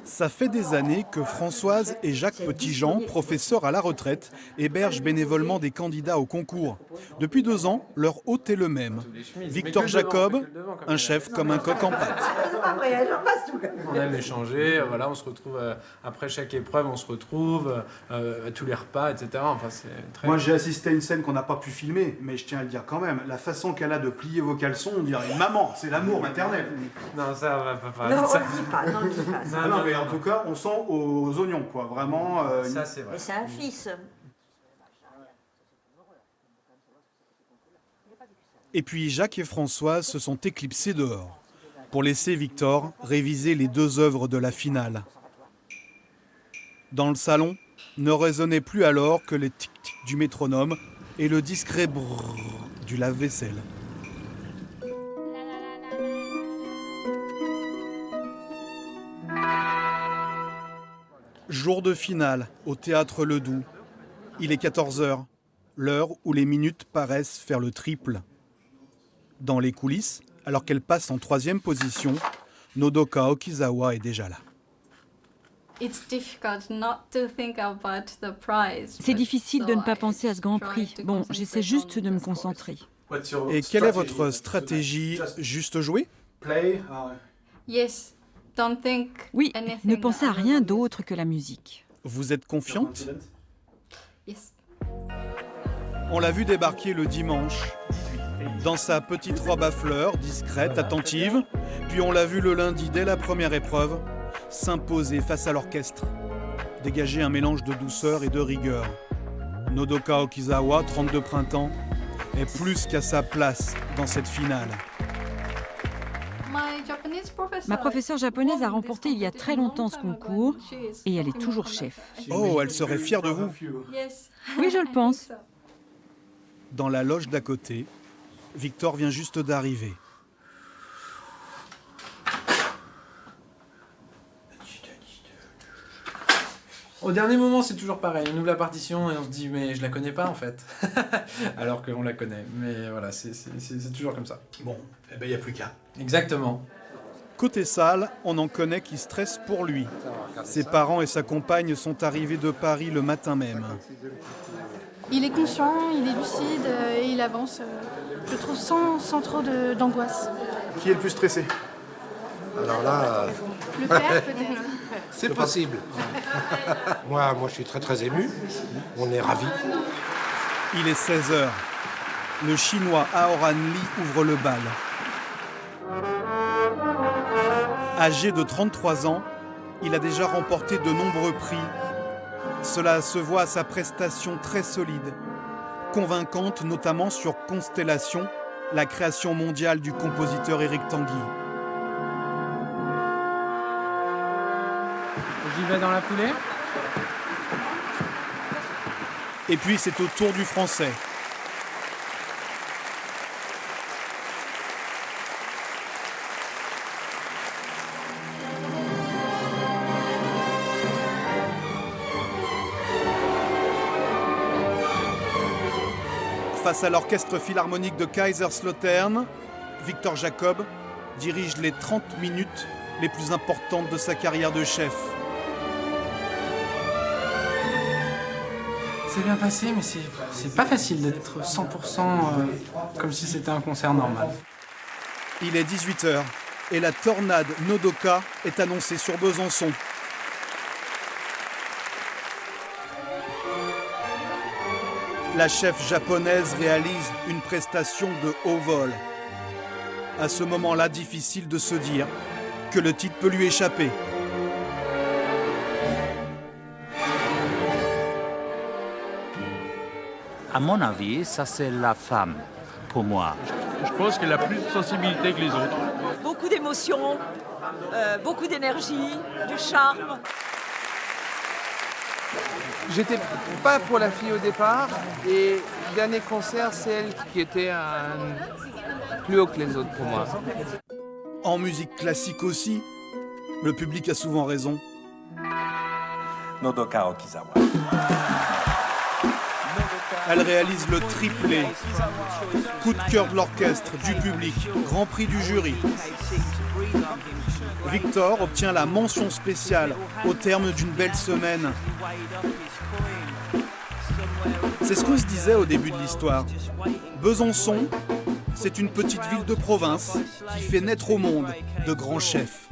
Ça fait des années que Françoise et Jacques Petitjean, professeurs à la retraite, hébergent bénévolement des candidats au concours. Depuis 2 ans, leur hôte est le même. Victor Jacob, un chef comme un coq en pâte. On aime échanger, voilà, on se retrouve après chaque épreuve, on se retrouve à tous les repas, etc. Enfin, c'est très... Moi, j'ai assisté à une scène qu'on n'a pas pu filmer, mais je tiens à le dire quand même. La façon qu'elle a de plier vos caleçons, on dirait maman, c'est l'amour maternel. Non, ça va pas. Non, Ça... on ne dit pas, non, on ne dit pas. Ah non, mais en tout cas, on sent aux oignons, quoi. Vraiment. Ça, c'est vrai. Et c'est un fils. Et puis Jacques et Françoise se sont éclipsés dehors pour laisser Victor réviser les 2 œuvres de la finale. Dans le salon, ne résonnait plus alors que les tic-tic du métronome et le discret brrr du lave-vaisselle. Jour de finale au théâtre Ledoux. Il est 14h, l'heure où les minutes paraissent faire le triple. Dans les coulisses, alors qu'elle passe en 3e position, Nodoka Okizawa est déjà là. C'est difficile de ne pas penser à ce Grand Prix. Bon, j'essaie juste de me concentrer. Et quelle est votre stratégie? Juste jouer? Oui, ne pensez à rien d'autre que la musique. Vous êtes confiante? On l'a vu débarquer le dimanche, dans sa petite robe à fleurs, discrète, attentive. Puis on l'a vu le lundi, dès la première épreuve, s'imposer face à l'orchestre, dégager un mélange de douceur et de rigueur. Nodoka Okizawa, 32 printemps, est plus qu'à sa place dans cette finale. Ma professeure japonaise a remporté il y a très longtemps ce concours et elle est toujours chef. Oh, elle serait fière de vous. Oui, je le pense. Dans la loge d'à côté, Victor vient juste d'arriver. Au dernier moment, c'est toujours pareil. On ouvre la partition et on se dit, mais je la connais pas en fait. Alors qu'on la connaît. Mais voilà, c'est toujours comme ça. Bon, eh ben, il n'y a plus qu'à. Exactement. Côté salle, on en connaît qui stressent pour lui. Ses parents et sa compagne sont arrivés de Paris le matin même. Il est conscient, il est lucide et il avance, je trouve, sans trop d'angoisse. Qui est le plus stressé? Alors là, Le père, peut-être. c'est possible. moi, je suis très ému. On est ravis. Il est 16h. Le Chinois Aoran Lee ouvre le bal. Âgé de 33 ans, il a déjà remporté de nombreux prix. Cela se voit à sa prestation très solide, convaincante notamment sur Constellation, la création mondiale du compositeur Éric Tanguy. J'y vais dans la foulée. Et puis c'est au tour du français. Face à l'orchestre philharmonique de Kaiserslautern, Victor Jacob dirige les 30 minutes les plus importantes de sa carrière de chef. C'est bien passé, mais c'est pas facile d'être 100% comme si c'était un concert normal. Il est 18h et la tornade Nodoka est annoncée sur Besançon. La chef japonaise réalise une prestation de haut vol. À ce moment-là, difficile de se dire que le titre peut lui échapper. À mon avis, ça c'est la femme, pour moi. Je pense qu'elle a plus de sensibilité que les autres. Beaucoup d'émotions, beaucoup d'énergie, du charme. J'étais pas pour la fille au départ et le dernier concert, c'est elle qui était plus haut que les autres pour moi. En musique classique aussi, le public a souvent raison. Nodoka Okizawa. Elle réalise le triplé. Coup de cœur de l'orchestre, du public, grand prix du jury. Victor obtient la mention spéciale au terme d'une belle semaine. C'est ce qu'on se disait au début de l'histoire. Besançon, c'est une petite ville de province qui fait naître au monde de grands chefs.